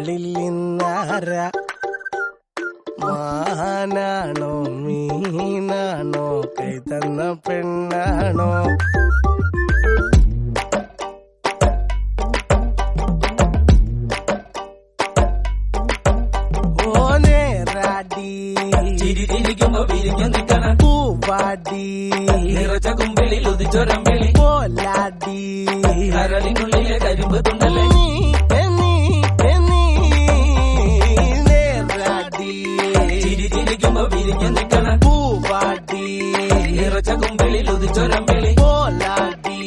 നിന്നുള്ളിൽ നിന്നാര മാനാണോ മീനാണോ കൈ തന്ന പെണ്ണാണോ പൂവാടി നിറച്ച കുമ്പിളിൽ ഉദിച്ചൊരമ്പിളി പോലാടി കരളിനുള്ളിലെ കരിമ്പ് തുണ്ടല്ലേ നേരാടി ചിരിക്കുമ്പോ വിരിഞ്ഞു നിൽക്കണ പൂവാടി നിറച്ച കുമ്പിളിൽ ഉദിച്ചൊരമ്പിളി പോലാടി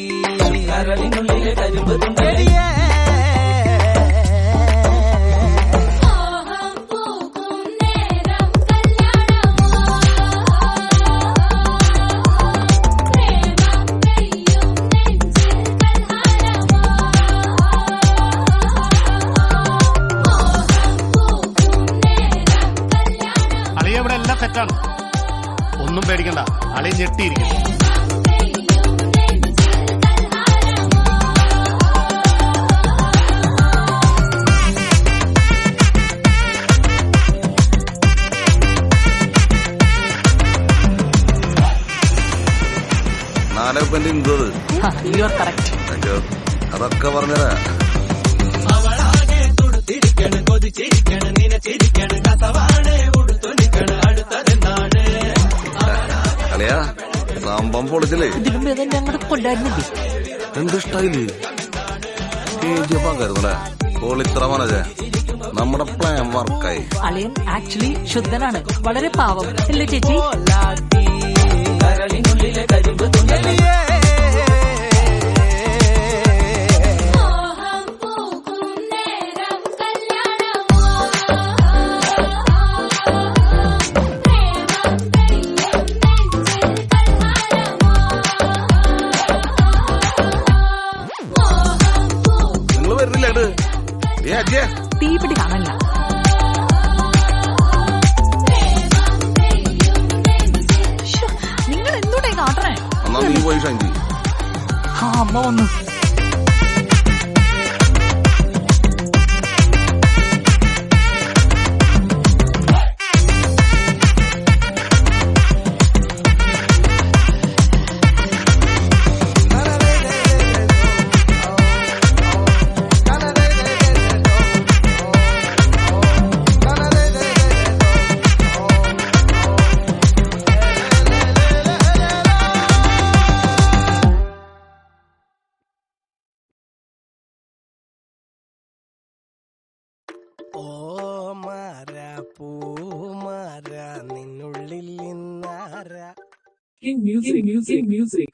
കരളിനുള്ളിലെ കരിമ്പ് തുണ്ടല്ലേ ഇവിടെ എല്ലാം തെറ്റാണ്, ഒന്നും പേടിക്കണ്ട. അളി ഞെട്ടിയിരിക്കും. അതൊക്കെ പറഞ്ഞതാ. കളിയാ സംഭവം പൊളിച്ചില്ലേ? എന്തിഷ്ടായില്ലേ? കരുതല്ലേ പൊളിത്ര മനജ. നമ്മുടെ പ്ലാൻ വർക്കായി. അളിയൻ ആക്ച്വലി ശുദ്ധനാണ്, വളരെ പാവം അല്ലേ ചേച്ചി? തീപിടി കാണില്ല. നിങ്ങൾ എന്തുകൊണ്ടാ കാട്ടണേ? അമ്മ വന്നു. ഓ മാര പൂമാര നിന്നുള്ളിൽ നിന്നാര. King music.